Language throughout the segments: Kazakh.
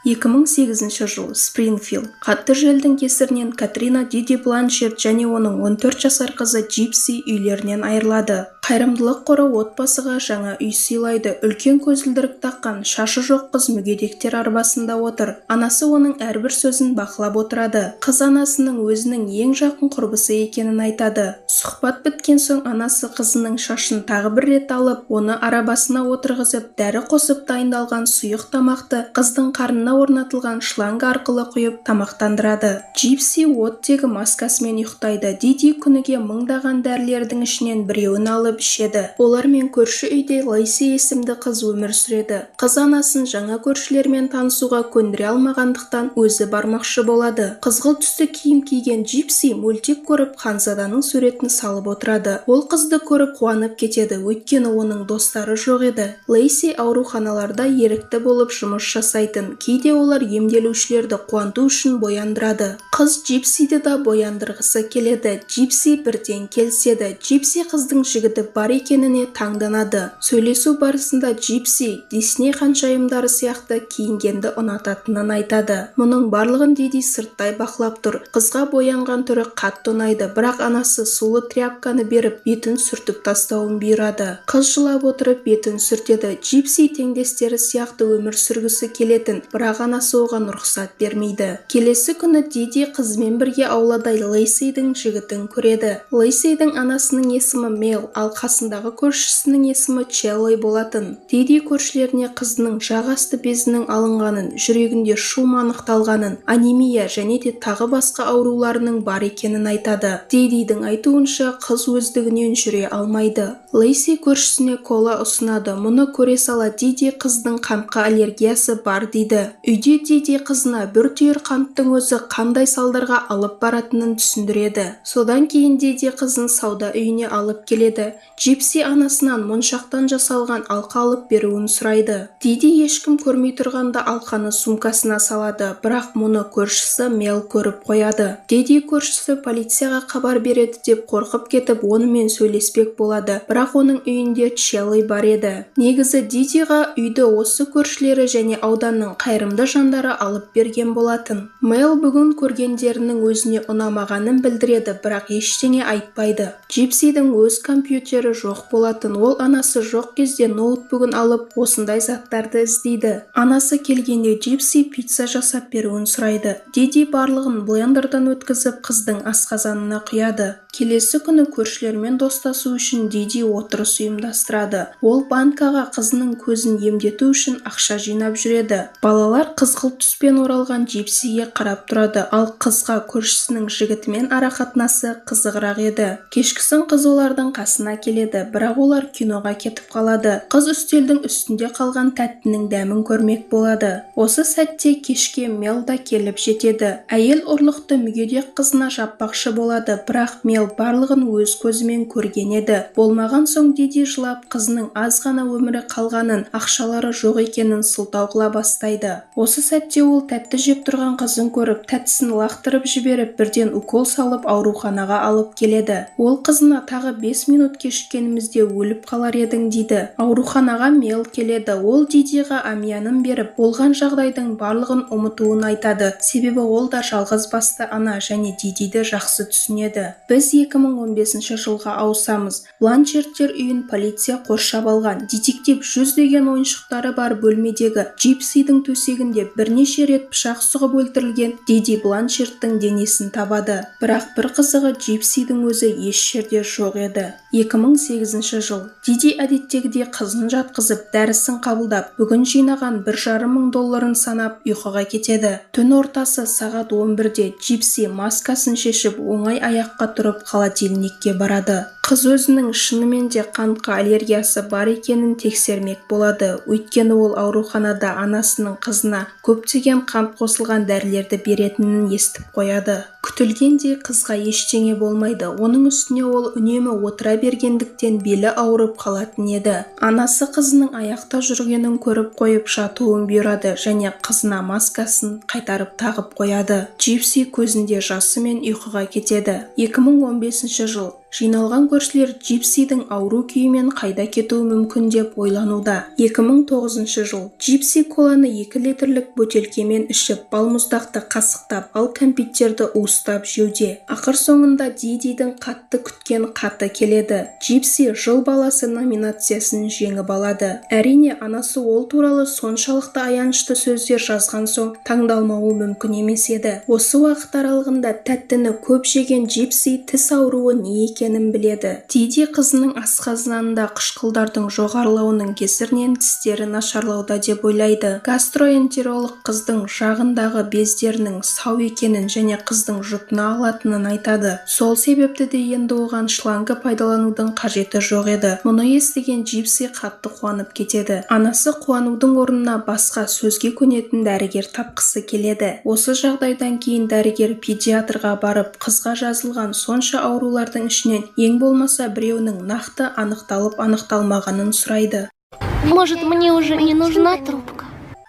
2008 жыл, Спрингфилд. Қатты желдің кесірінен Катрина Диди Бланшетт және оның 14 жасар қызы Джипси үйлерінен айырылады. Қайырымдылық қоры отбасыға жаңа үй сыйлайды. Үлкен көзілдірік таққан, шашы жоқ қыз мүгедектер арбасында отыр. Анасы оның әрбір сөзін бақылап отырады. Қыз анасының өзінің ең жақын құрбысы екенін айтады. Сұхбат біткен соң анасы қызының шашын тағы бір рет алып, оны арабасына отырғызып, дәрі қосып дайындалған сұйық тамақты қыздың қарнына орнатылған шланга арқылы құйып тамақтандырады. Джипси оттегі маскасымен ұйықтайды. Диди күніге мыңдаған дәрілердің ішінен біреуін алып ішеді. Олармен көрші үйде Лейси есімді қыз өмір сүреді. Қыз анасын жаңа көршілермен танысуға көндіре алмағандықтан өзі бармақшы болады. Қызғылт түсті киім киген Джипси мультик көріп ханзаданың суретін салып отырады. Ол қызды көріп қуанып кетеді, өйткені оның достары жоқ еді. Лейси ауруханаларда ерікті болып жұмыс жасайтын. Кейде олар емделушілерді қуанту үшін бояндырады. Қыз Джипсиді да бояндырғысы келеді. Джипси бірден келіседі. Джипси қыздың жігіті бар екеніне таңданады. Сөйлесу барысында Джипси Дисней ханшайымдары сияқты киінгенді ұнататынын айтады. Мұның барлығын Диди сырттай бақылап тұр. Қызға боянған түрі қатты ұнайды, бірақ анасы сулы тряпканы беріп, бетін сүртіп тастауын бұйырады. Қыз жылап отырып бетін сүртеді. Джипси теңдестері сияқты өмір сүргісі келетін, бірақ анасы оған рұқсат бермейді. Келесі күні Диди қызымен бірге аулада Лейсидің жігітін көреді. Лейсидің анасының есімі Мел, ал қасындағы көршісінің есімі Челлой болатын. Диди көршілеріне қызының жақ асты безінің алынғанын, жүрегінде шум анықталғанын, анемия және де тағы басқа ауруларының бар екенін айтады. Дидидің айтуынша қыз өздігінен жүре алмайды. Лейси көршісіне кола ұсынады. Мұны көре сала Диди қыздың қантқа аллергиясы бар дейді. Үйде Диди қызына бір түйір қанттың өзі қандай салдарға алып баратынын түсіндіреді. Содан кейін Диди қызын сауда үйіне алып келеді. Джипси анасынан моншақтан жасалған алқа алып беруін сұрайды. Диди ешкім көрмей тұрғанда алқаны сумкасына салады, бірақ мұны көршісі Мел көріп қояды. Диди көршісі полицияға хабар береді деп қорқып кетіп, онымен сөйлеспек болады, бірақ оның үйінде Челлой бар еді. Негізі Дидиға үйді осы көршілері және ауданның қайырымды жандары алып берген болатын. Мел бүгін көргендерінің өзіне ұнамағанын білдіреді, бірақ ештеңе айтпайды. Джипсидің өз компьютері жоқ болатын. Ол анасы жоқ кезде ноутбугын алып, осындай заттарды іздейді. Анасы келгенде Джипси пицца жасап беруін сұрайды. Диди барлығын блендерден өткізіп, қыздың асқазанына құяды. Келесі күні көршілермен достасу үшін Диди отырыс ұйымдастырады. Ол банкаға қызының көзін емдету үшін ақша жинап жүреді. Балалар қызғылт түспен оралған Джипсиге қарап тұрады, ал қызға көршісінің жігітімен арақатынасы қызығырақ еді. Кешкісін қыз олардың қасына келеді, бірақ олар киноға кетіп қалады. Қыз үстелдің үстінде қалған тәттінің дәмін көрмек болады. Осы сәтте кешке Мел да келіп жетеді. Әйел ұрлықты мүгедек қызына жаппақшы болады, бірақ Мел барлығын өз көзімен көрген еді. Болмаған соң Диди жылап, қызының аз ғана өмірі қалғанын, ақшалары жоқ екенін сылтау қыла бастайды. Осы сәтте ол тәтті жеп тұрған қызын көріп, тәттісін лақтырып жіберіп, бірден укол салып ауруханаға алып келеді. Ол қызына тағы 5 минут кешіккенімізде өліп қалар едің дейді. Ауруханаға Мел келеді. Ол Дидиға амиянын беріп, болған жағдайдың барлығын ұмытуын айтады. Себебі ол да жалғыз басты ана және Дидиді жақсы түсінеді. Біз 2015 жылға ауысамыз. Бланшетттер үйін полиция қоршап алған. Детектив жүздеген ойыншықтары бар бөлмедегі Джипсидің төсегінде бірнеше рет пышақ сұғып өлтірілген Диди Бланшетттің денесін табады. Бірақ бір қызығы Джипсидің өзі еш жерде жоқ еді. 2008 жыл. Диди әдеттегідей қызын жатқызып, дәрісін қабылдап, бүгін жинаған $1,500 санап ұйқыға кетеді. Түн ортасы сағат 11-де Джипси маскасын шешіп, оңай аяққа тұрып холодильникке барады. Қыз өзінің шынымен де қантқа аллергиясы бар екенін тексермек болады. Өйткені ол ауруханада анасының қызына көптеген қант қосылған дәрілерді беретінін естіп қояды. Күтілгенде қызға ештеңе болмайды. Оның үстіне ол үнемі отыра бергендіктен белі ауырып қалатын еді. Анасы қызының аяқта жүргенін көріп қойып жатуын бұйырады және қызына маскасын қайтарып тағып қояды. Джипси көзінде жасымен ұйқыға кетеді. 2015 жыл. Жиналған көршілер Джипсидің ауру күйімен қайда кетуі мүмкін деп ойлануда. 2009 жыл. Джипси коланы 2 литрлік бөтелкемен ішіп, балмұздақты қасықтап, ал кәмпиттерді уыстап жеуде. Ақыр соңында Дидидің қатты күткен хаты келеді. Джипси жыл баласы номинациясын жеңіп алады. Әрине, анасы ол туралы соншалықты аянышты сөздер жазған соң таңдалмауы мүмкін емес еді. Осы уақыт аралығында тәттіні көп жеген Джипси тіс ауруы не екенін біледі. Диди қызының асқазанында қышқылдардың жоғарылауының кесірінен тістері нашарлауда деп ойлайды. Гастроэнтеролог қыздың жағындағы бездерінің сау екенін және қыздың жұтына алатынын айтады. Сол себепті де енді оған шланга пайдаланудың қажеті жоқ еді. Мұны естіген Джипси қатты қуанып кетеді. Анасы қуанудың орнына басқа сөзге көнетін дәрігер тапқысы келеді. Осы жағдайдан кейін дәрігер педиатрға барып, қызға жазылған сонша аурулардың ішінен ең болмаса біреуінің нақты анықталып-анықталмағанын сұрайды. Может, мне уже не нужна трубка?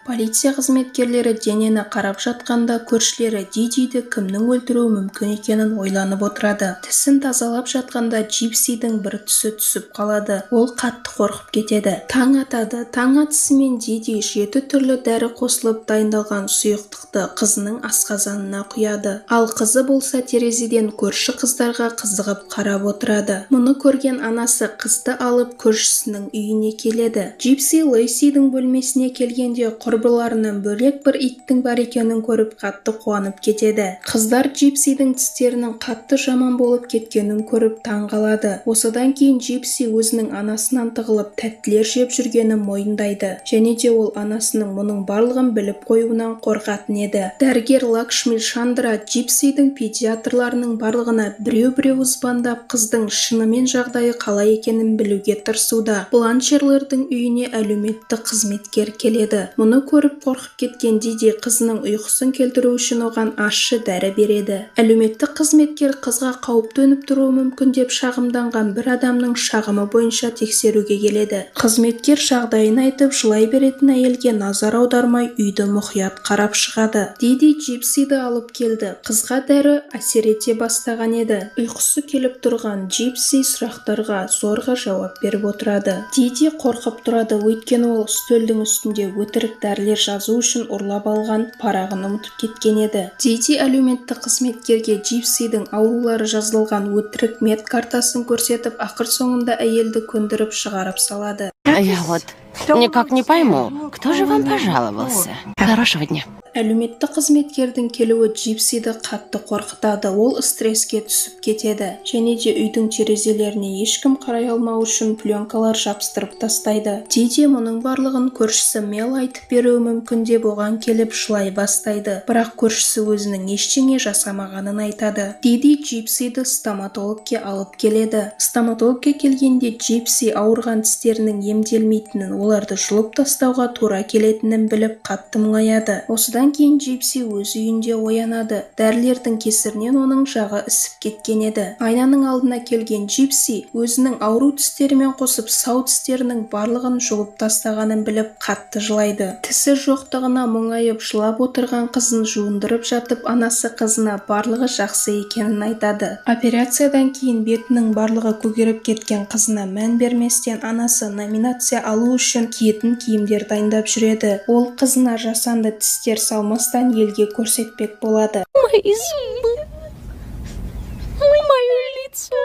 Полиция қызметкерлері денені қарап жатқанда көршілері Дидиді кімнің өлтіруі мүмкін екенін ойланып отырады. Тісін тазалап жатқанда Джипсидің бір түсі түсіп қалады. Ол қатты қорқып кетеді. Таң атады. Таң атысымен Диди 7 түрлі дәрі қосылып дайындалған сұйықтықты қызының асқазанына құяды. Ал қызы болса терезеден көрші қыздарға қызығып қарап отырады. Мұны көрген анасы қызды алып көршісінің үйіне келеді. Джипси Лейсидің бөлмесіне келгенде құрбыларынан бөлек бір иттің бар екенін көріп қатты қуанып кетеді. Қыздар Джипсидің тістерінің қатты жаман болып кеткенін көріп таң қалады. Осыдан кейін Джипси өзінің анасынан тығылып тәттілер жеп жүргенін мойындайды. Және де ол анасының мұның барлығын біліп қоюынан қорқатын еді. Дәрігер Лакшми Шандра Джипсидің педиатрларының барлығына біреу-біреу звондап қыздың шынымен жағдайы қалай екенін білуге тырысуда. Бланшерлердің үйіне әлеуметтік қызметкер келеді. Мұны көріп қорқып кеткен Диди қызының ұйқысын келтіру үшін оған ащы дәрі береді. Әлеуметтік қызметкер қызға қауіп төніп тұруы мүмкін деп шағымданған бір адамның шағымы бойынша тексеруге келеді. Қызметкер жағдайын айтып, жылай беретін әйелге назар аудармай үйді мұқият қарап шығады. Диди Джипсиді алып келді. Қызға дәрі әсер ете бастаған еді. Ұйқысы келіп тұрған Джипси сұрақтарға зорға жауап беріп отырады. Диди қорқып тұрады, өйткені ол үстелдің үстінде өтірік дәрілер жазу үшін ұрлап алған парағын ұмытып кеткен еді. Диди әлеуметтік қызметкерге Джипсидің аурулары жазылған өтірік мед картасын көрсетіп, ақыр соңында әйелді көндіріп шығарып салады. Я вот никак не пойму, кто же вам пожаловался? Хорошего дня. Әлеуметтік қызметкердің келуі Джипсиді қатты қорқытады. Ол стресске түсіп кетеді. Және де үйдің терезелеріне ешкім қарай алмау үшін пленкалар жабыстырып тастайды. Диди мұның барлығын көршісі Мел айтып беруі мүмкін деп оған келіп жылай бастайды. Бірақ көршісі өзінің ештеңе жасамағанын айтады. Диди Джипсиді стоматологке алып келеді. Стоматологке келгенде Джипси ауырған тістерінің емделмейтінін, оларды жұлып тастауға тура келетінін біліп қатты мұңаяды. Осыдан кейін Джипси өз үйінде оянады. Дәрілердің кесірінен оның жағы ісіп кеткен еді. Айнаның алдына келген Джипси өзінің ауру тістерімен қосып сау тістерінің барлығын жұлып тастағанын біліп қатты жылайды. Тісі жоқтығына мұңайып жылап отырған қызын жуындырып жатып, анасы қызына барлығы жақсы екенін айтады. Операциядан кейін бетінің барлығы көгеріп кеткен қызына мән берместен анасы номинация алу үшін киетін киімдер дайындап жүреді. Ол қызына жасанды тістер салмастан елге көрсетпек болады. Мои зубы. Мое лицо.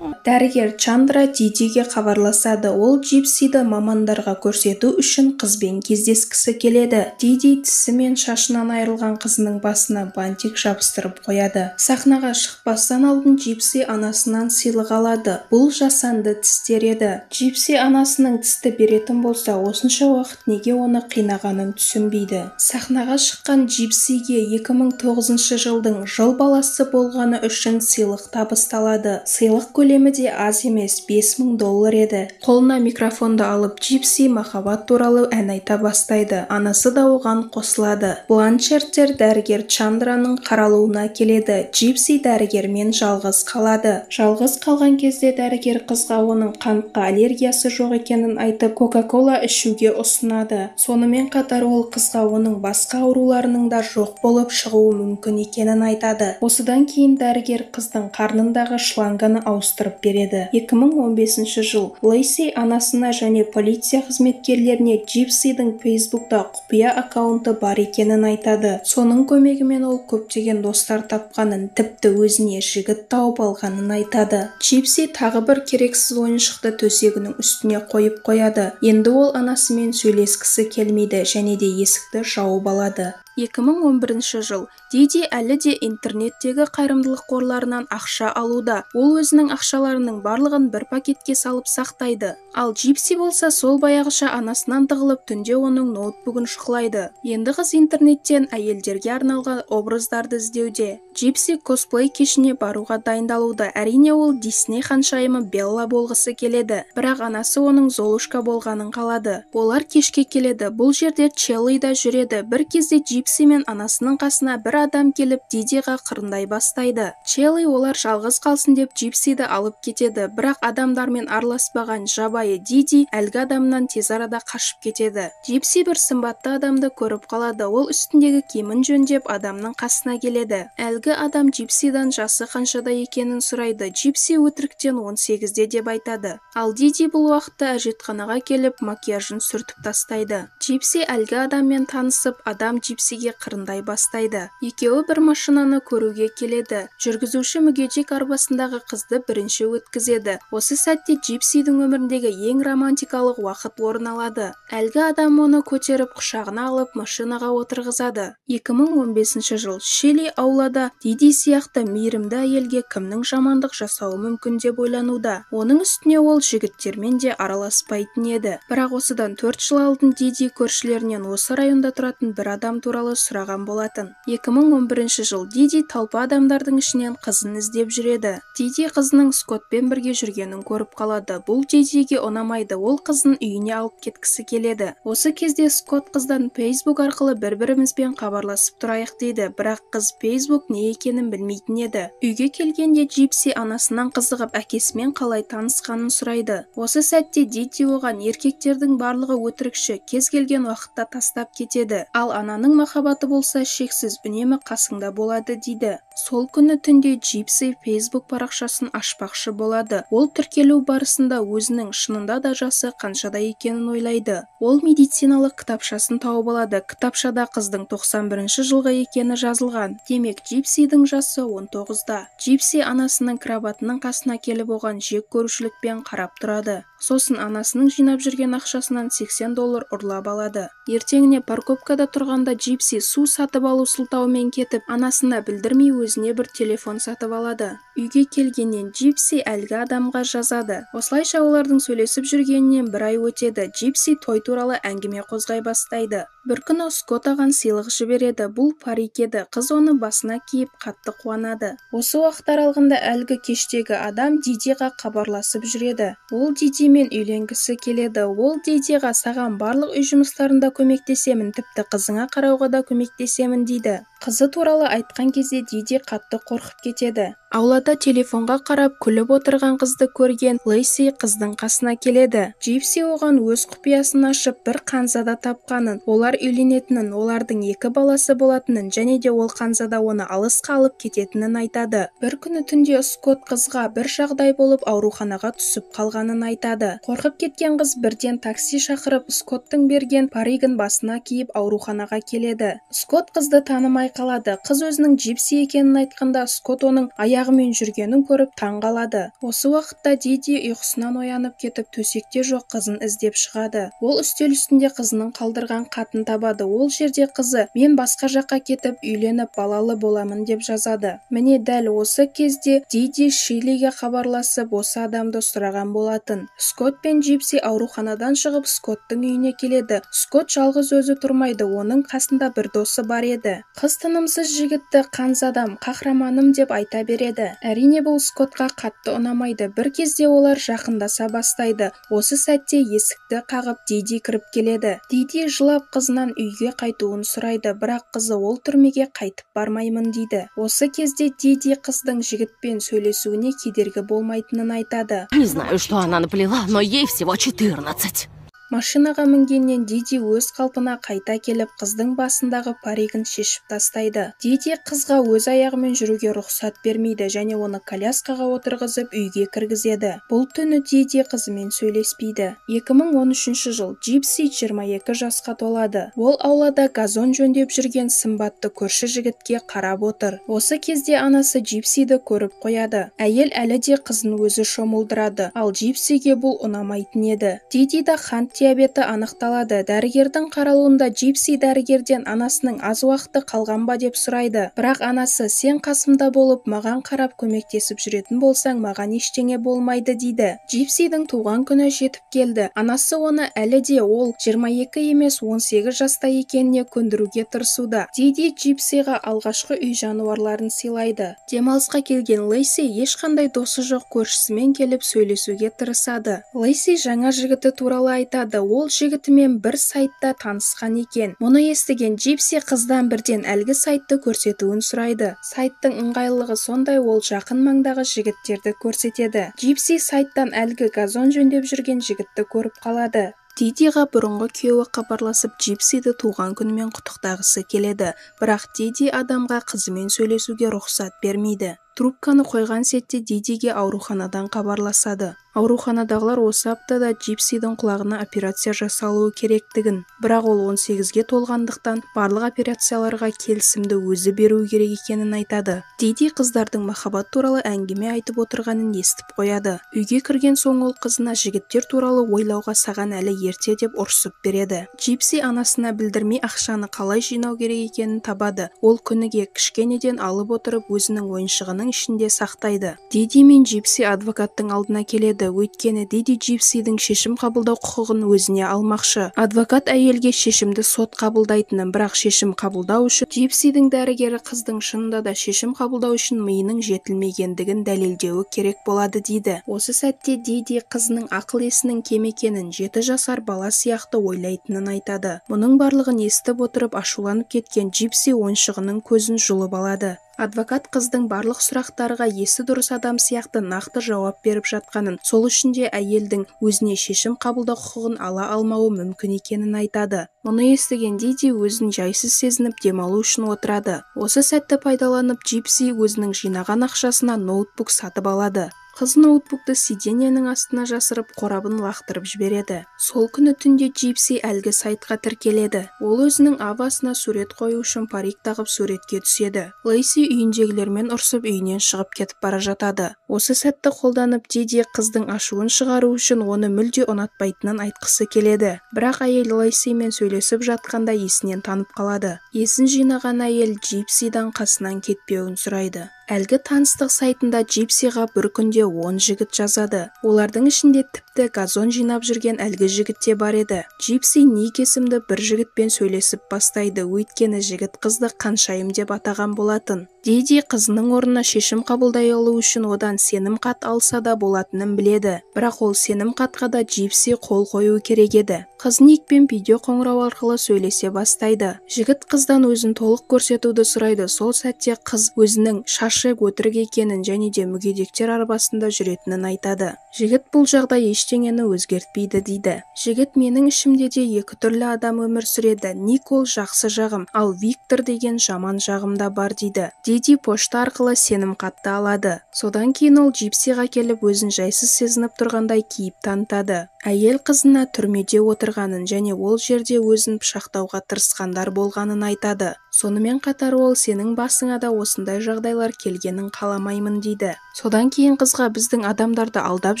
Дәрігер Чандра Дидиге хабарласады. Ол Джипсиді мамандарға көрсету үшін қызбен кездескісі келеді. Диди тісі мен шашынан айырылған қызының басына бантик жабыстырып қояды. Сахнаға шықпастан алдын Джипси анасынан сыйлық алады. Бұл жасанды тістер еді. Джипси анасының тісті беретін болса, осынша уақыт неге оны қинағанын түсінбейді. Сахнаға шыққан Джипсиге 2009 жылдың жыл баласы болғаны үшін сыйлық табысталады. Сыйлық көлемі де аз емес, $5000 еді. Қолына микрофонды алып Джипси махаббат туралы ән айта бастайды. Анасы да оған қосылады. Бланшерттер дәрігер Чандраның қаралуына келеді. Джипси дәрігермен жалғыз қалады. Жалғыз қалған кезде дәрігер қызға оның қантқа аллергиясы жоқ екенін айтып, Кока-кола ішуге ұсынады. Сонымен қатар ол қызға оның басқа ауруларының да жоқ болып шығуы мүмкін екенін айтады. Осыдан кейін дәрігер қыздың қарнындағы шланганы ауыстырады ауыстырып береді. 2015 жыл Лейси анасына және полиция қызметкерлеріне Джипсидің Фейсбукта құпия аккаунты бар екенін айтады. Соның көмегімен ол көптеген достар тапқанын, тіпті өзіне жігіт тауып алғанын айтады. Джипси тағы бір керексіз ойыншықты төсегінің үстіне қойып қояды. Енді ол анасымен сөйлескісі келмейді және де есікті жауып алады. 2011 жыл Диди әлі де интернеттегі қайырымдылық қорларынан ақша алуда. Ол өзінің ақшаларының барлығын бір пакетке салып сақтайды. Ал Джипси болса сол баяғыша анасынан тығылып түнде оның ноутбугын шұқылайды. Енді қыз интернеттен әйелдерге арналған образдарды іздеуде. Джипси косплей кешіне баруға дайындалуда. Әрине ол Дисней ханшайымы Белла болғысы келеді. Бірақ анасы оның Золушка болғанын қалады. Олар кешке келеді. Бұл жерде Челли да жүреді. Бір кезде Джипси мен анасының қасына бір адам келіп Дидиға қырындай бастайды. Челли олар жалғыз қалсын деп Джипсиді алып кетеді. Бірақ адамдармен араласпаған жабайы Диди әлгі адамнан тез арада қашып кетеді. Джипси бір сымбатты адамды көріп қалады. Ол үстіндегі киімін жөндеп адамның қасына келеді. Әлгі адам Джипсидан жасы қаншада екенін сұрайды. Джипси өтіріктен 18-де деп айтады. Ал Диди бұл уақытта әжетханаға келіп макияжын сүртіп тастайды. Джипси әлгі адаммен танысып, адам Джипсиге қырындай бастайды. Екеуі бір машинаны көруге келеді. Жүргізуші мүгедек арбасындағы қызды бірінші өткізеді. Осы сәтте Джипсидің өміріндегі ең романтикалық уақыт орын алады. Әлгі адам оны көтеріп құшағына алып машинаға отырғызады. 2015 жыл Шелли аулада Диди сияқты мейірімді әйелге кімнің жамандық жасауы мүмкін деп ойлануда. Оның үстіне ол жігіттермен де араласпайтын еді. Бірақ осыдан 4 жыл алдын Диди көршілерінен осы районда тұратын бір адам туралы сұраған болатын. 2011 жыл Диди талпа адамдардың ішінен қызын іздеп жүреді. Диди қызының Скоттпен бірге жүргенін көріп қалады. Бұл Дидиге ұнамайды. Ол қызын үйіне алып кеткісі келеді. Осы кезде Скотт қыздан Facebook арқылы бір-бірімізбен хабарласып тұрайық дейді. Бірақ қыз Facebook не екенін білмейтін еді. Үйге келгенде Джипси анасынан қызығып әкесімен қалай танысқанын сұрайды. Осы сәтте Диди оған еркектердің барлығы өтірікші, кез келген уақытта тастап кетеді. Ал ананың махаббаты болса шексіз, үнемі қасыңда болады дейді. Сол күні түнде Джипси Facebook парақшасын ашпақшы болады. Ол тіркелу барысында өзінің шынында да жасы қаншада екенін ойлайды. Ол медициналық кітапшасын тауып алады. Кітапшада қыздың 91 жылғы екені жазылған. Демек, Джипсидің жасы 19-да. Джипси анасының кроватының қасына келіп оған жек көрушілікпен қарап тұрады. Сосын анасының жинап жүрген ақшасынан $80 ұрлап алады. Ертеңіне парковкада тұрғанда Джипси су сатып алу сылтауымен кетіп, анасына білдірмей өзіне бір телефон сатып алады. Үйге келгеннен Джипси әлгі адамға жазады. Осылайша олардың сөйлесіп жүргенінен бір ай өтеді. Джипси той туралы әңгіме қозғай бастайды. Бір күні Скотт аған сыйлық жібереді. Бұл парик еді. Қыз оны басына киіп қатты қуанады. Осы уақыт аралығында әлгі кештегі адам Дидиға хабарласып жүреді. Ол Дидимен үйленгісі келеді. Ол Дидиға саған барлық үй жұмыстарында көмектесемін, тіпті қызыңа қарауға да көмектесемін дейді. Қызы туралы айтқан кезде Диди қатты қорқып кетеді. Аулада телефонға қарап күліп отырған қызды көрген Лейси қыздың қасына келеді. Джипси оған өз құпиясын ашып бір қанзада тапқанын, олар үйленетінін, олардың 2 баласы болатынын және де ол қанзада оны алысқа алып кететінін айтады. Бір күні түнде Скотт қызға бір жағдай болып ауруханаға түсіп қалғанын айтады. Қорқып кеткен қыз бірден такси шақырып Скотттың берген паригін басына киіп ауруханаға келеді. Скотт қызды танымай қалады. Қыз өзінің Джипси екенін айтқанда Скотт оның аяғымен жүргенін көріп таң қалады. Осы уақытта Диди ұйқысынан оянып кетіп төсекте жоқ қызын іздеп шығады. Ол үстел үстінде қызының қалдырған хатын табады. Ол жерде қызы мен басқа жаққа кетіп үйленіп балалы боламын деп жазады. Міне дәл осы кезде Диди Шеллиге хабарласып осы адамды сұраған болатын. Скотт пен Джипси ауруханадан шығып Скотттың үйіне келеді. Скотт жалғыз өзі тұрмайды. Оның қасында бір досы бар еді. Қыз тынымсыз жігітті қанзадам, қахраманым деп айта береді. Әрине бұл Скоттқа қатты ұнамайды. Бір кезде олар жақындаса бастайды. Осы сәтте есікті қағып Диди кіріп келеді. Диди жылап қызынан үйге қайтуын сұрайды, бірақ қызы ол түрмеге қайтып бармаймын дейді. Осы кезде Диди қыздың жігітпен сөйлесуіне кедергі болмайтынын айтады. Не знаю, что она наплела, но ей всего 14. Машинаға мінгеннен Диди өз қалпына қайта келіп, қыздың басындағы паригін шешіп тастайды. Диди қызға өз аяғымен жүруге рұқсат бермейді және оны коляскаға отырғызып үйге кіргізеді. Бұл түні Диди қызымен сөйлеспейді. 2013 жыл Джипси 22 жасқа толады. Ол аулада газон жөндеп жүрген сымбатты көрші жігітке қарап отыр. Осы кезде анасы Джипсиді көріп қояды. Әйел әлі де қызын өзі шомылдырады, ал Джипсиге бұл ұнамайтын еді. Дидида қант диабеті анықталады. Дәрігердің қаралуында Джипси дәрігерден анасының аз уақыты қалған ба деп сұрайды. Бірақ анасы, сен қасымда болып, маған қарап көмектесіп жүретін болсаң, маған ештеңе болмайды дейді. Джипсидің туған күні жетіп келді. Анасы оны әлі де ол 22 емес 18 жаста екеніне көндіруге тырысуда. Диди Джипсиға алғашқы үй жануарларын сыйлайды. Демалысқа келген Лейси ешқандай досы жоқ көршісімен келіп сөйлесуге тырысады. Лейси жаңа жігіті туралы айтады. Ол жігітімен бір сайтта танысқан екен. Мұны естіген Джипси қыздан бірден әлгі сайтты көрсетуін сұрайды. Сайттың ыңғайлылығы сондай, ол жақын маңдағы жігіттерді көрсетеді. Джипси сайттан әлгі газон жөндеп жүрген жігітті көріп қалады. Дидиға бұрынғы күйеуі хабарласып Джипсиді туған күнімен құттықтағысы келеді, бірақ Диди адамға қызымен сөйлесуге рұқсат бермейді. Трубканы қойған сәтте Дидиге ауруханадан хабарласады. Ауруханадағылар осы аптада Джипсидің құлағына операция жасалуы керектігін, бірақ ол 18-ге толғандықтан барлық операцияларға келісімді өзі беру керек екенін айтады. Диди қыздардың махаббат туралы әңгіме айтып отырғанын естіп қояды. Үйге кірген соң ол қызына жігіттер туралы ойлауға саған әлі ерте деп ұрсып береді. Джипси анасына білдірмей ақшаны қалай жинау керек екенін табады. Ол күніге кішкенеден алып отырып өзінің ойыншығының ішінде сақтайды. Диди мен Джипси адвокаттың алдына келеді, өйткені Диди Джипсидің шешім қабылдау құқығын өзіне алмақшы. Адвокат әйелге шешімді сот қабылдайтынын, бірақ шешім қабылдау үшін Джипсидің дәрігері қыздың шынында да шешім қабылдау үшін миының жетілмегендігін дәлелдеуі керек болады дейді. Осы сәтте Диди қызының ақыл-есінің кем екенін, 7 жасар бала сияқты ойлайтынын айтады. Мұның барлығын естіп отырып ашуланып кеткен Джипси ойыншығының көзін жұлып алады. Адвокат қыздың барлық сұрақтарға есі дұрыс адам сияқты нақты жауап беріп жатқанын, сол үшін де әйелдің өзіне шешім қабылдау құқығын ала алмауы мүмкін екенін айтады. Мұны естіген Диди өзін жайсыз сезініп демалу үшін отырады. Осы сәтті пайдаланып Джипси өзінің жинаған ақшасына ноутбук сатып алады. Қыз ноутбукты сиденьенің астына жасырып, қорабын лақтырып жібереді. Сол күні түнде Джипси әлгі сайтқа тіркеледі. Ол өзінің авасына сурет қою үшін парик тағып суретке түседі. Лейси үйіндегілермен ұрсып үйінен шығып кетіп бара жатады. Осы сәтті қолданып Диди қыздың ашуын шығару үшін оны мүлде ұнатпайтынын айтқысы келеді. Бірақ әйел Лейсимен сөйлесіп жатқанда есінен танып қалады. Есін жинаған әйел Джипсидан қасынан кетпеуін сұрайды. Әлгі таныстық сайтында Джипсиға бір күнде 10 жігіт жазады. Олардың ішінде тіпті газон жинап жүрген әлгі жігіт те бар еді. Джипси Ник есімді бір жігітпен сөйлесіп бастайды, өйткені жігіт қызды Қаншайым деп атаған болатын. Диди қызының орнына шешім қабылдай алу үшін одан сенім хат алса да болатынын біледі. Бірақ ол сенім хатқа да Джипси қол қою керек еді. Қыз Никпен видео қоңырау арқылы сөйлесе бастайды. Жігіт қыздан өзін толық көрсетуді сұрайды. Сол сәтте қыз өзінің шашы өтірік екенін және де мүгедектер арбасында жүретінін айтады. Жігіт бұл жағдай ештеңені өзгертпейді дейді. Жігіт менің ішімде де екі түрлі адам өмір сүреді. Ник ол жақсы жағым, ал Виктор деген жаман жағымда бар дейді. Диди пошта арқылы сенім хатты алады. Содан кейін ол Джипсиға келіп өзін жайсыз сезініп тұрғандай кейіп танытады. Әйел қызына түрмеде отырғанын және ол жерде өзін пышақтауға тырысқандар болғанын айтады. Сонымен қатар ол сенің басыңа да осындай жағдайлар келгенін қаламаймын дейді. Содан кейін қызға біздің адамдарды алдап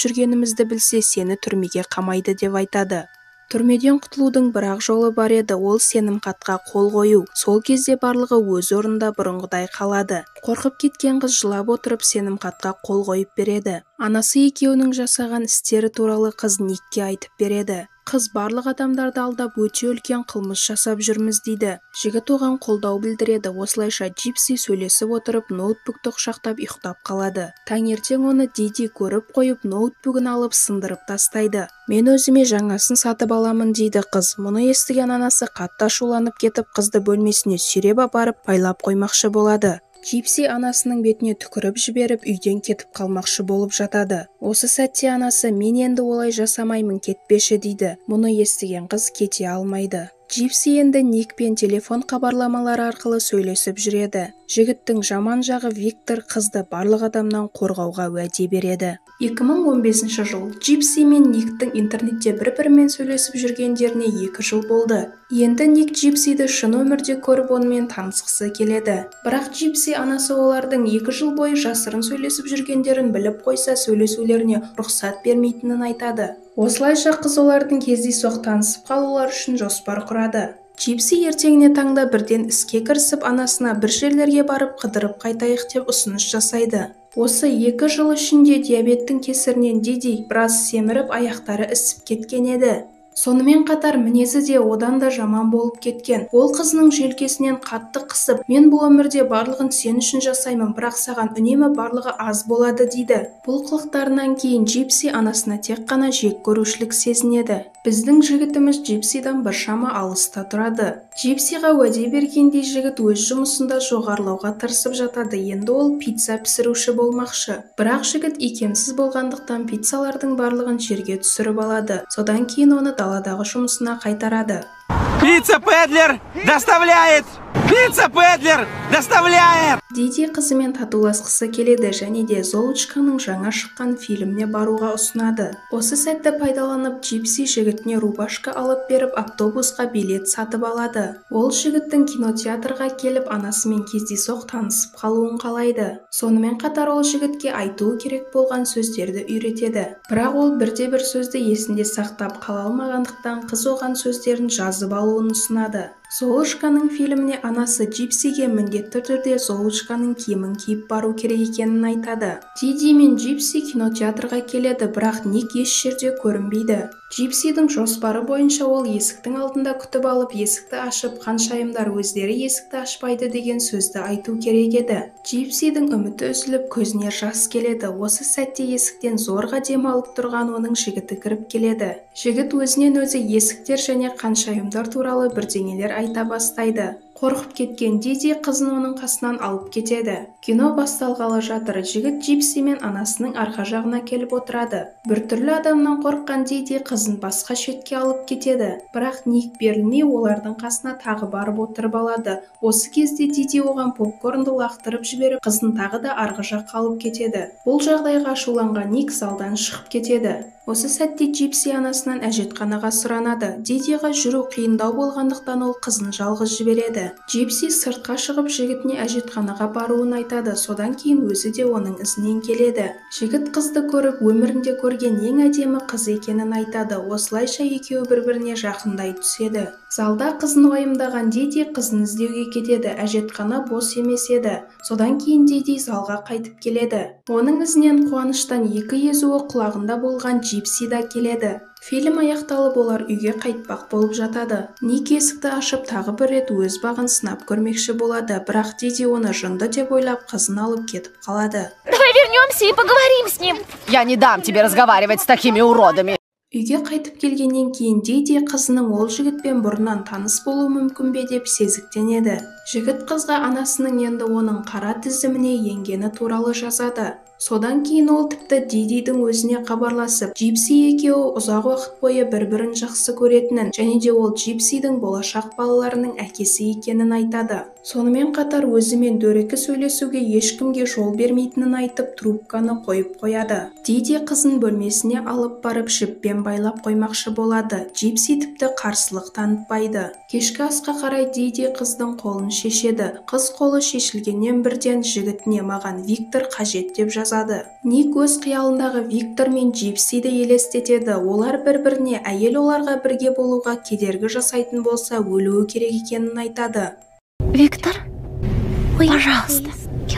жүргенімізді білсе сені түрмеге қамайды деп айтады. Түрмеден құтылудың бір-ақ жолы бар еді, ол сенім хатқа қол қою. Сол кезде барлығы өз орнында бұрынғыдай қалады. Қорқып кеткен қыз жылап отырып сенім хатқа қол қойып береді. Анасы екеуінің жасаған істері туралы қыз Никке айтып береді. Қыз барлық адамдарды алдап өте үлкен қылмыс жасап жүрміз дейді. Жігіт оған қолдау білдіреді. Осылайша Джипси сөйлесіп отырып ноутбукты құшақтап ұйықтап қалады. Таңертең оны Диди көріп қойып ноутбугын алып сындырып тастайды. Мен өзіме жаңасын сатып аламын дейді қыз. Мұны естіген анасы қатты ашуланып кетіп қызды бөлмесіне сүйреп апарып байлап қоймақшы болады. Джипси анасының бетіне түкіріп жіберіп үйден кетіп қалмақшы болып жатады. Осы сәтте анасы мен енді олай жасамаймын кетпеші дейді. Мұны естіген қыз кете алмайды. Джипси енді Никпен телефон хабарламалары арқылы сөйлесіп жүреді. Жігіттің жаман жағы Виктор қызды барлық адамнан қорғауға уәде береді. 2015 жыл. Джипси мен Никтің интернетте бір-бірімен сөйлесіп жүргендеріне 2 жыл болды. Енді Ник Джипсиді шын өмірде көріп онымен танысқысы келеді. Бірақ Джипси анасы олардың 2 жыл бойы жасырын сөйлесіп жүргендерін біліп қойса сөйлесулеріне рұқсат бермейтінін айтады. Осылайша қыз олардың кездейсоқ танысып қалулары үшін жоспар құрады. Джипси ертеңіне таңда бірден іске кірісіп анасына бір жерлерге барып қыдырып қайтайық деп ұсыныс жасайды. Осы 2 жыл ішінде диабеттің кесірінен Диди біраз семіріп аяқтары ісіп кеткен еді. Сонымен қатар мінезі де одан да жаман болып кеткен. Ол қызының желкесінен қатты қысып, мен бұл өмірде барлығын сен үшін жасаймын, бірақ саған үнемі барлығы аз болады дейді. Бұл қылықтарынан кейін Джипси анасына тек қана жек көрушілік сезінеді. Біздің жігітіміз Джипсидан біршама алыста тұрады. Джипсиға уәде бергендей жігіт өз жұмысында жоғарылауға тырысып жатады. Енді ол пицца пісіруші болмақшы. Бірақ жігіт икемсіз болғандықтан пиццалардың барлығын жерге түсіріп алады. Содан кейін оны даладағы жұмысына қайтарады. Пицца-педлер доставляет! Пицца-педлер доставляет! Диди қызымен татуласқысы келеді және де Золушканың жаңа шыққан фильміне баруға ұсынады. Осы сәтті пайдаланып Джипси жігітіне рубашка алып беріп автобусқа билет сатып алады. Ол жігіттің кинотеатрға келіп анасымен кездейсоқ танысып қалуын қалайды. Сонымен қатар ол жігітке айтуы керек болған сөздерді үйретеді. Бірақ ол бірде-бір сөзді есінде сақтап қала алмағандықтан қыз оған сөздерін жазып алуын ұсынады. Золушканың фильміне анасы Джипсиге міндетті түрде Золушканың киімін киіп бару керек екенін айтады. Диди мен Джипси кинотеатрға келеді, бірақ Ник еш жерде көрінбейді. Джипсидің жоспары бойынша ол есіктің алдында күтіп алып, есікті ашып, қаншайымдар өздері есікті ашпайды деген сөзді айту керек еді. Джипсидің үміті үзіліп, көзіне жас келеді. Осы сәтте есіктен зорға дем алып тұрған оның жігіті кіріп келеді. Жігіт өзінен өзі есіктер және қаншайымдар туралы бірдеңелер айта бастайды. Қорқып кеткен Диди қызын оның қасынан алып кетеді. Кино басталғалы жатыр. Жігіт Джипси мен анасының арқа жағына келіп отырады. Біртүрлі адамнан қорыққан Диди қызын басқа шетке алып кетеді. Бірақ Ник берілмей олардың қасына тағы барып отырып алады. Осы кезде Диди оған попкорнды лақтырып жіберіп, қызын тағы да арғы жаққа алып кетеді. Бұл жағдайға ашуланған Ник залдан шығып кетеді. Осы сәтте Джипси анасынан әжетханаға сұранады. Дидиға жүру қиындау болғандықтан ол қызын жалғыз жібереді. Джипси сыртқа шығып жігітіне әжетханаға баруын айтады. Содан кейін өзі де оның ізінен келеді. Жігіт қызды көріп, өмірінде көрген ең әдемі қыз екенін айтады. Осылайша екеуі бір-біріне жақындай түседі. Залда қызын уайымдаған Диди қызын іздеуге кетеді. Әжетхана бос емес еді. Содан кейін Диди залға қайтып келеді. Оның ізінен қуаныштан екі езуі құлағында болған Джипси да келеді. Фильм аяқталып олар үйге қайтпақ болып жатады. Ник есікті ашып тағы бір рет өз бағын сынап көрмекші болады, бірақ Диди оны жынды деп ойлап қызын алып кетіп қалады. Давай вернемся и поговорим с ним. Я не дам тебе разговаривать с такими уродами. Үйге қайтып келгеннен кейін Диди қызының ол жігітпен бұрыннан таныс болуы мүмкін бе деп сезіктенеді. Жігіт қызға анасының енді оның қара тізіміне енгені туралы жазады. Содан кейін ол тіпті Дидидің өзіне хабарласып, Джипси екеуі ұзақ уақыт бойы бір-бірін жақсы көретінін және де ол Джипсидің болашақ балаларының әкесі екенін айтады. Сонымен қатар өзімен дөрекі сөйлесуге ешкімге жол бермейтінін айтып, трубканы қойып қояды. Диди қызын бөлмесіне алып барып жіппен байлап қоймақшы болады. Джипси тіпті қарсылық танытпайды. Кешкі асқа қарай Диди қыздың қолын шешеді. Қыз қолы шешілгеннен бірден жігітіне маған Виктор қажет деп жазады. Ник өз қиялындағы Виктор мен Джипсиді елестетеді. Олар бір-біріне әйел оларға бірге болуға кедергі жасайтын болса өлуі керек екенін айтады. Виктор, пожалуйста,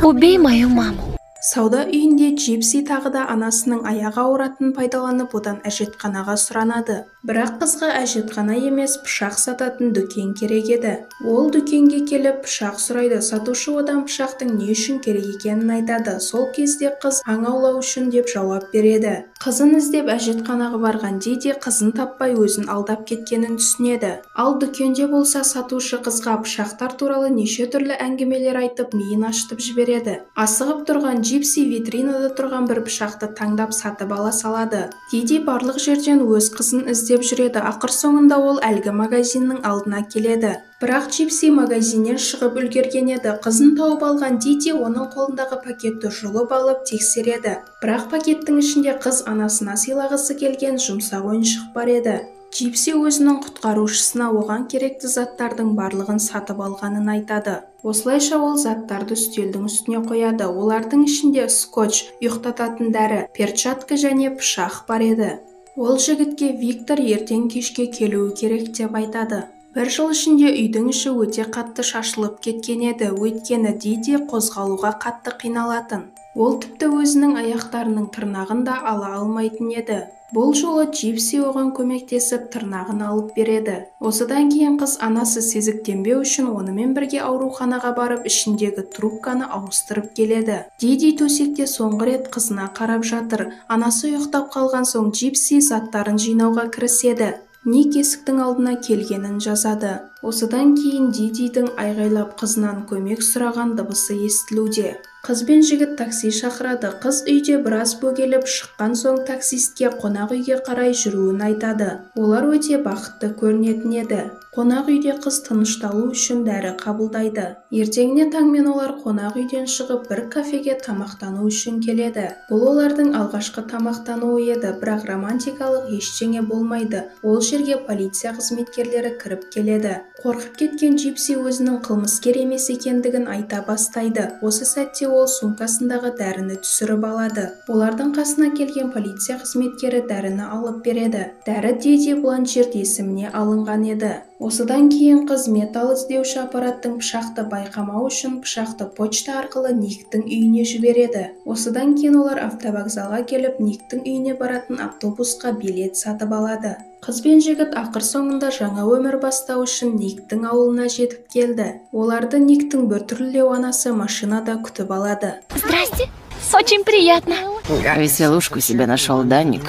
убей мою маму. Сауда үйінде Джипси тағы да анасының аяғы ауыратын пайдаланып, одан әжетханаға сұранады. Бірақ қызға әжетхана емес, пышақ сататын дүкен керек еді. Ол дүкенге келіп пышақ сұрайды. Сатушы одан пышақтың не үшін керек екенін айтады. Сол кезде қыз аң аулау үшін деп жауап береді. Қызын іздеп әжетханаға барған Диди қызын таппай өзін алдап кеткенін түсінеді. Ал дүкенде болса сатушы қызға пышақтар туралы неше түрлі әңгімелер айтып миын ашытып жібереді. Асығып тұрған Джипси витринада тұрған бір пышақты таңдап сатып ала салады. Диди барлық жерден өз қызын іздеп жүреді. Ақыр соңында ол әлгі магазиннің алдына келеді. Бірақ Джипси магазиннен шығып үлгерген еді. Қызын тауып алған Диди оның қолындағы пакетті жұлып алып тексереді. Бірақ пакеттің ішінде қыз анасына сыйлағысы келген жұмсақ ойыншық бар еді. Джипси өзінің құтқарушысына оған керекті заттардың барлығын сатып алғанын айтады. Осылайша ол заттарды үстелдің үстіне қояды. Олардың ішінде скотч, ұйықтататын дәрі, перчатка және пышақ бар еді. Ол жігітке Виктор ертең кешке келуі керек деп айтады. Бір жыл ішінде үйдің іші өте қатты шашылып кеткен еді, өйткені Диди қозғалуға қатты қиналатын. Ол тіпті өзінің аяқтарының тырнағын да ала алмайтын еді. Бұл жолы Джипси оған көмектесіп тырнағын алып береді. Осыдан кейін қыз анасы сезіктенбеу үшін онымен бірге ауруханаға барып ішіндегі трубканы ауыстырып келеді. Диди төсекте соңғы рет қызына қарап жатыр. Анасы ұйықтап қалған соң Джипси заттарын жинауға кіріседі. Ник есіктің алдына келгенін жазады. Осыдан кейін Дидидің айғайлап қызынан көмек сұраған дыбысы естілуде. Қыз бен жігіт такси шақырады. Қыз үйде біраз бөгеліп шыққан соң таксистке қонақ үйге қарай жүруін айтады. Олар өте бақытты көрінетін еді. Қонақ үйде қыз тынышталу үшін дәрі қабылдайды. Ертеңіне таңмен олар қонақ үйден шығып бір кафеге тамақтану үшін келеді. Бұл олардың алғашқы тамақтануы еді, бірақ романтикалық ештеңе болмайды. Ол жерге полиция қызметкерлері кіріп келеді. Қорқып кеткен Джипси өзінің қылмыскер емес екендігін айта бастайды. Осы сәтте ол сумкасындағы дәріні түсіріп алады. Олардың қасына келген полиция қызметкері дәріні алып береді. Дәрі Диди Бланшард есіміне алынған еді. Осыдан кейін қыз металл іздеуші аппараттың пышақты байқамау үшін пышақты почта арқылы Никтің үйіне жібереді. Осыдан кейін олар автовокзалға келіп Никтің үйіне баратын автобусқа билет сатып алады. Қыз бен жігіт ақыр соңында жаңа өмір бастау үшін Никтің ауылына жетіп келді. Оларды Никтің біртүрлілеу анасы машинада күтіп алады. Здрасте, очень приятно. Веселушку себе нашел, да, Ник?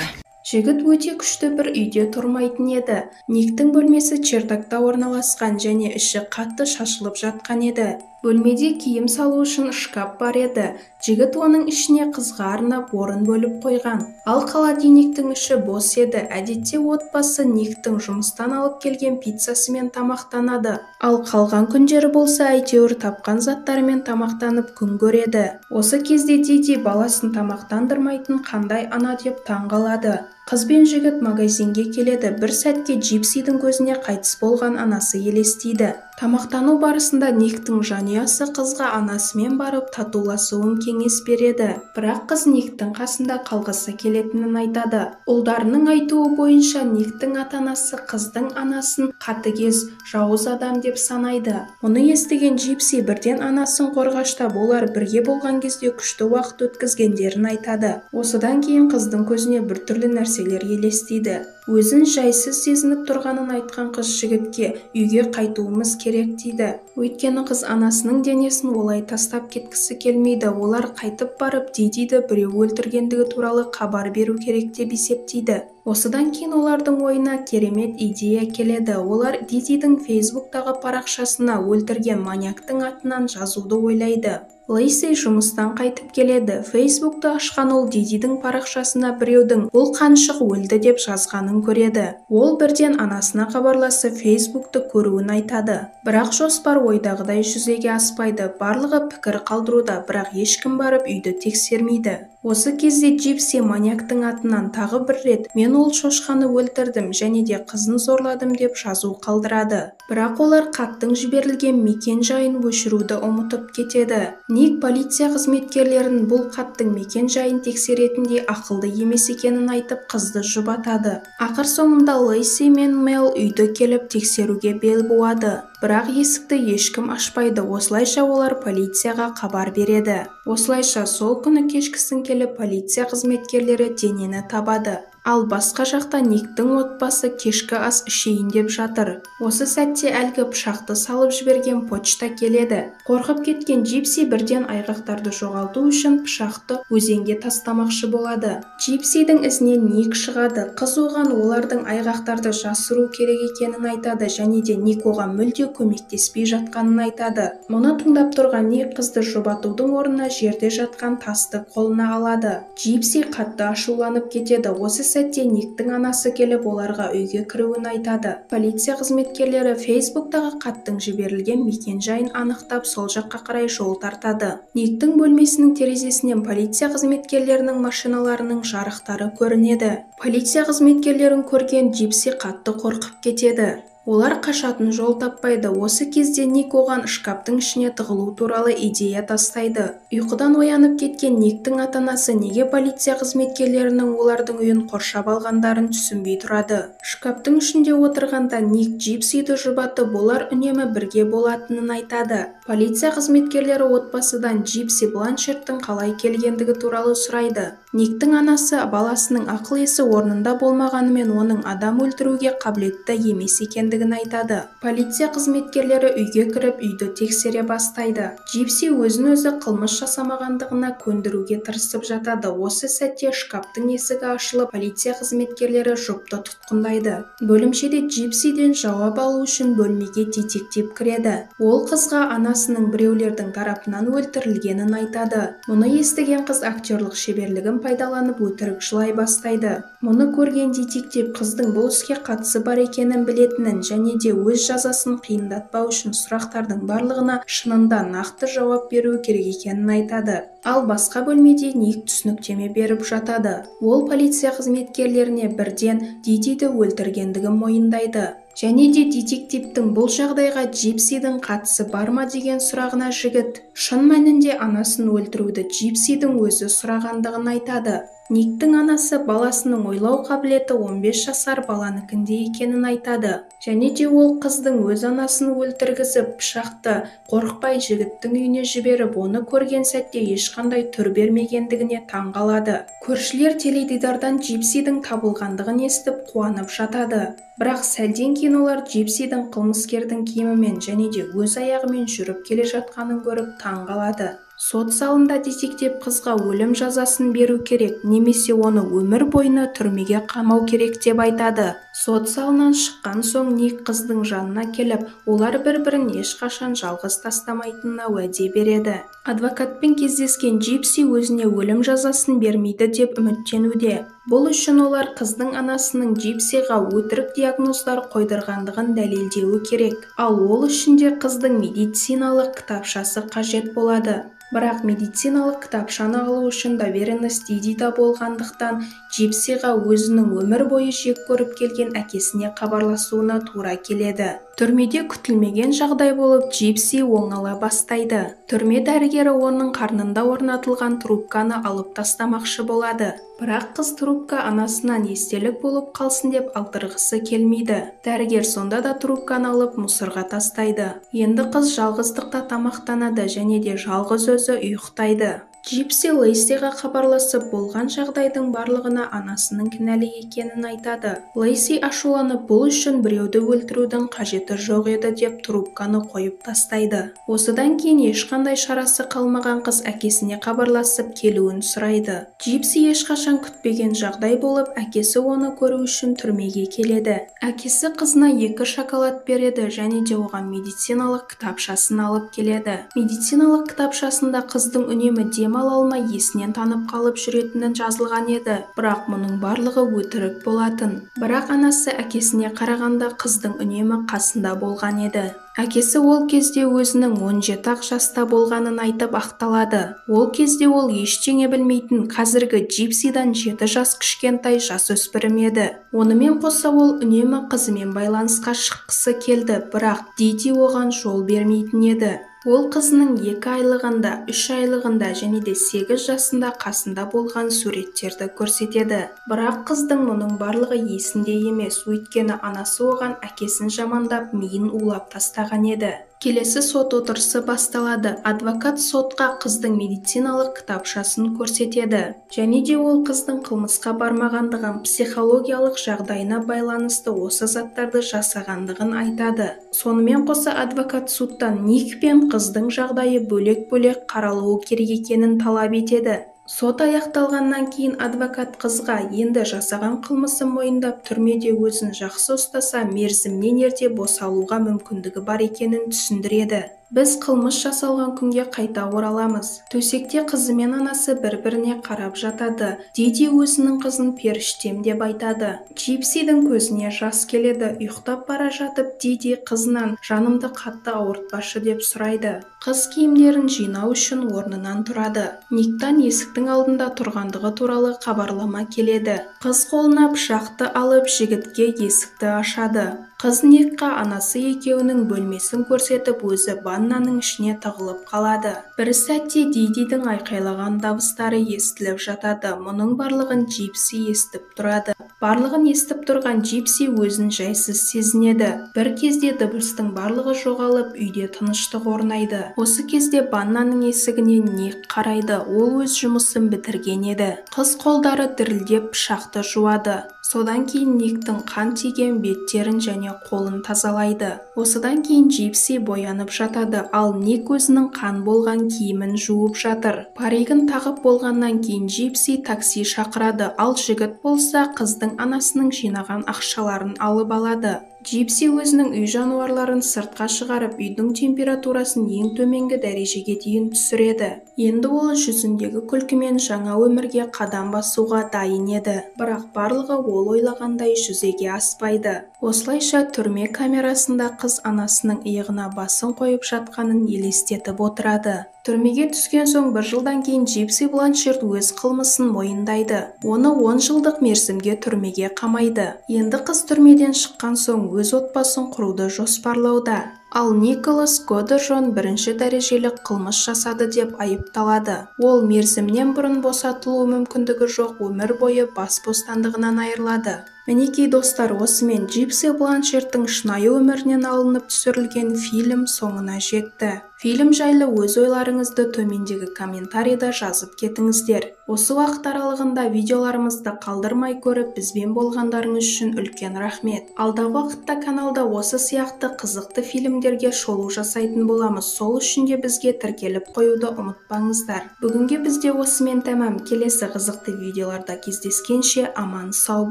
Жігіт өте күшті бір үйде тұрмайтын еді. Никтің бөлмесі чердакта орналасқан және іші қатты шашылып жатқан еді. Бөлмеде киім салу үшін шкаф бар еді. Жігіт оның ішіне қызға арнап орын бөліп қойған. Ал холодильниктің іші бос еді. Әдетте отбасы Никтің жұмыстан алып келген пиццасымен тамақтанады. Ал қалған күндері болса әйтеуір тапқан заттарымен тамақтанып күн көреді. Осы кезде Диди баласын тамақтандырмайтын қандай ана деп таңғалады. Қыз бен жігіт магазинге келеді. Бір сәтке Джипсидің көзіне қайтыс болған анасы елестейді. Тамақтану барысында Никтің жанұясы қызға анасымен барып татуласуын кеңес береді. Бірақ қыз Никтің қасында қалғысы келетінін айтады. Ұлдарының айтуы бойынша Никтің ата-анасы қыздың анасын қатыгез, жауыз адам деп санайды. Оны естіген Джипси бірден анасын қорғаштап, олар бірге болған кезде күшті уақыт өткізгендерін айтады. Осыдан кейін қыздың көзіне біртүрлі нәрселер елестейді. Өзін жайсыз сезініп тұрғанын айтқан қыз жігітке үйге қайтуымыз керек дейді. Өйткені қыз анасының денесін олай тастап кеткісі келмейді. Олар қайтып барып Дидиді біреу өлтіргендігі туралы хабар беру керек деп есептейді. Осыдан кейін олардың ойына керемет идея келеді. Олар Дидидің Фейсбуктағы парақшасына өлтірген маньяктың атынан жазуды ойлайды. Лейси жұмыстан қайтып келеді. Фейсбукты ашқан ол Дидидің парақшасына біреудің "бұл қаншық өлді" деп жазғанын көреді. Ол бірден анасына хабарласып Фейсбукты көруін айтады. Бірақ жоспар ойдағыдай жүзеге аспайды. Барлығы пікір қалдыруда, бірақ ешкім барып үйді тексермейді. Осы кезде Джипси маньяктың атынан тағы бір рет "мен ол шошқаны өлтірдім және де қызын зорладым" деп жазу қалдырады. Бірақ олар хаттың жіберілген мекен жайын өшіруді ұмытып кетеді. Ник полиция қызметкерлерін бұл хаттың мекен жайын тексеретіндей ақылды емес екенін айтып қызды жұбатады. Ақыр соңында Лейси мен Мел үйді келіп тексеруге бел буады. Бірақ есікті ешкім ашпайды. Осылайша олар полицияға хабар береді. Осылайша сол күні кешкісін келіп полиция қызметкерлері денені табады. Ал басқа жақта Никтің отбасы кешкі ас ішейін деп жатыр. Осы сәтте әлгі пышақты салып жіберген почта келеді. Қорқып кеткен Джипси бірден айғақтарды жоғалту үшін пышақты өзенге тастамақшы болады. Джипсидің ізінен Ник шығады. Қыз оған олардың айғақтарды жасыру керек екенін айтады және де Ник оған мүлде көмектеспей жатқанын айтады. Мұны тыңдап тұрған Ник қызды жұбатудың орнына жерде жатқан тасты қолына алады. Джипси қатты ашуланып кетеді. Осы сәтте Никтің анасы келіп оларға үйге кіруін айтады. Полиция қызметкерлері Фейсбуктағы хаттың жіберілген мекен-жайын анықтап сол жаққа қарай жол тартады. Никтің бөлмесінің терезесінен полиция қызметкерлерінің машиналарының жарықтары көрінеді. Полиция қызметкерлерін көрген Джипси қатты қорқып кетеді. Олар қашатын жол таппайды. Осы кезде Ник оған шкаптың ішіне тығылу туралы идея тастайды. Ұйқыдан оянып кеткен Никтің ата-анасы неге полиция қызметкерлерінің олардың үйін қоршап алғандарын түсінбей тұрады. Шкаптың ішінде отырғанда Ник Джипсиді жұбатып, олар үнемі бірге болатынын айтады. Полиция қызметкерлері отбасыдан Джипси Бланшеттің қалай келгендігі туралы сұрайды. Никтің анасы баласының ақыл-есі орнында болмағанымен оның адам өлтіруге қабілетті емес екендігін айтады. Полиция қызметкерлері үйге кіріп үйді тексере бастайды. Джипси өзін-өзі қылмыс жасамағандығына көндіруге тырысып жатады. Осы сәтте шкаптың есігі ашылып, полиция қызметкерлері жұпты тұтқындайды. Бөлімшеде Джипсиден жауап алу үшін бөлмеге детектив кіреді. Ол қызға анасының біреулердің тарапынан өлтірілгенін айтады. Мұны естіген қыз актерлік шеберлігін пайдаланып өтірік жылай бастайды. Мұны көрген детектив қыздың бұл іске қатысы бар екенін білетінін және де өз жазасын қиындатпау үшін сұрақтардың барлығына шынында нақты жауап беру керек екенін айтады. Ал басқа бөлмеде Ник түсініктеме беріп жатады. Ол полиция қызметкерлеріне бірден Дидиді өлтіргендігін мойындайды. Және де детективтің бұл жағдайға Джипсидің қатысы бар ма деген сұрағына жігіт шын мәнінде анасын өлтіруді Джипсидің өзі сұрағандығын айтады. Никтің анасы баласының ойлау қабілеті 15 жасар баланыкінде екенін айтады. Және де ол қыздың өз анасын өлтіргізіп, пышақты қорықпай жігіттің үйіне жіберіп, оны көрген сәтте ешқандай түр бермегендігіне таң қалады. Көршілер теледидардан Джипсидің табылғандығын естіп қуанып жатады. Бірақ сәлден кейін олар Джипсидің қылмыскердің киімімен және де өз аяғымен жүріп келе жатқанын көріп таң қалады. Сот залында детектив қызға өлім жазасын беру керек, немесе оны өмір бойына түрмеге қамау керек деп айтады. Сот залынан шыққан соң Ник қыздың жанына келіп, олар бір-бірін ешқашан жалғыз тастамайтынына уәде береді. Адвокатпен кездескен Джипси өзіне өлім жазасын бермейді деп үміттенуде. Бұл үшін олар қыздың анасының Джипсиға өтірік диагноздар қойдырғандығын дәлелдеуі керек. Ал ол үшін де қыздың медициналық кітапшасы қажет болады. Бірақ медициналық кітапшаны алу үшін доверенность Дидида болғандықтан Джипсиға өзінің өмір бойы жек көріп келген әкесіне хабарласуына тура келеді. Түрмеде күтілмеген жағдай болып, Джипси оңала бастайды. Түрме дәрігері оның қарнында орнатылған трубканы алып тастамақшы болады. Бірақ қыз трубка анасынан естелік болып қалсын деп алдырғысы келмейді. Дәрігер сонда да трубканы алып мусорға тастайды. Енді қыз жалғыздықта тамақтанады және де жалғыз өзі ұйықтайды. Джипси Лейсиға хабарласып, болған жағдайдың барлығына анасының кінәлі екенін айтады. Лейси ашуланып, бұл үшін біреуді өлтірудің қажеті жоқ еді деп трубканы қойып тастайды. Осыдан кейін ешқандай шарасы қалмаған қыз әкесіне хабарласып келуін сұрайды. Джипси ешқашан күтпеген жағдай болып, әкесі оны көру үшін түрмеге келеді. Әкесі қызына 2 шоколад береді және де оған медициналық кітапшасын алып келеді. Медициналық кітапшасында қыздың үнемі дем ала алмай есінен танып қалып жүретінін жазылған еді. Бірақ мұның барлығы өтірік болатын. Бірақ анасы әкесіне қарағанда қыздың үнемі қасында болған еді. Әкесі ол кезде өзінің 17 жаста болғанын айтып ақталады. Ол кезде ол ештеңе білмейтін қазіргі Джипсидан 7 жас кішкентай жасөспірім еді. Онымен қоса ол үнемі қызымен байланысқа шыққысы келді, бірақ Диди оған жол бермейтін еді. Ол қызының 2 айлығында, 3 айлығында және де 8 жасында қасында болған суреттерді көрсетеді. Бірақ қыздың мұның барлығы есінде емес, өйткені анасы оған әкесін жамандап, миын улап тастаған еді. Келесі сот отырысы басталады. Адвокат сотқа қыздың медициналық кітапшасын көрсетеді. Және де ол қыздың қылмысқа бармағандығын, психологиялық жағдайына байланысты осы заттарды жасағандығын айтады. Сонымен қоса адвокат соттан Ник пен қыздың жағдайы бөлек-бөлек қаралуы керек екенін талап етеді. Сот аяқталғаннан кейін адвокат қызға енді жасаған қылмысын мойындап түрмеде өзін жақсы ұстаса мерзімнен ерте босалуға мүмкіндігі бар екенін түсіндіреді. Біз қылмыс жасалған күнге қайта ораламыз. Төсекте қызы мен анасы бір-біріне қарап жатады. Диди өзінің қызын періштем деп айтады. Джипсидің көзіне жас келеді. Ұйықтап бара жатып Диди қызынан жанымды қатты ауыртпашы деп сұрайды. Қыз киімдерін жинау үшін орнынан тұрады. Никтан есіктің алдында тұрғандығы туралы хабарлама келеді. Қыз қолына пышақты алып жігітке есікті ашады. Қыз Никқа анасы екеуінің бөлмесін көрсетіп, өзі ваннаның ішіне тығылып қалады. Бір сәтте Дидидің айқайлаған дауыстары естіліп жатады. Мұның барлығын Джипси естіп тұрады. Барлығын естіп тұрған Джипси өзін жайсыз сезінеді. Бір кезде дыбыстың барлығы жоғалып, үйде тыныштық орнайды. Осы кезде ваннаның есігіне Ник қарайды. Ол өз жұмысын бітірген еді. Қыз қолдары дірілдеп пышақты жуады. Содан кейін Никтің қан тиген беттерін және қолын тазалайды. Осыдан кейін Джипси боянып жатады, ал Ник өзінің қан болған киімін жуып жатыр. Паригін тағып болғаннан кейін Джипси такси шақырады, ал жігіт болса қыздың анасының жинаған ақшаларын алып алады. Джипси өзінің үй жануарларын сыртқа шығарып, үйдің температурасын ең төменгі дәрежеге дейін түсіреді. Енді ол жүзіндегі күлкімен жаңа өмірге қадам басуға дайын еді. Бірақ барлығы ол ойлағандай жүзеге аспайды. Осылайша түрме камерасында қыз анасының иығына басын қойып жатқанын елестетіп отырады. Түрмеге түскен соң 1 жылдан кейін Джипси Бланшард өз қылмысын мойындайды. Оны 10 жылдық мерзімге түрмеге қамайды. Енді қыз түрмеден шыққан соң өз отбасын құруды жоспарлауда. Ал Николас Годержон бірінші дәрежелік қылмыс жасады деп айыпталады. Ол мерзімнен бұрын босатылу мүмкіндігі жоқ, өмір бойы бас бостандығынан айырылады. Мінекей достар, осымен Джипси Бланшардтың шынайы өмірінен алынып түсірілген фильм соңына жетті. Фильм жайлы өз ойларыңызды төмендегі комментарийда жазып кетіңіздер. Осы уақыт аралығында видеоларымызды қалдырмай көріп, бізбен болғандарыңыз үшін үлкен рахмет. Алдағы уақытта каналда осы сияқты қызықты фильмдерге шолу жасайтын боламыз. Сол үшін де бізге тіркеліп қоюды ұмытпаңыздар. Бүгінге бізде осымен тәмам. Келесі қызықты видеоларда кездескенше аман сау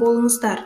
болыңыздар.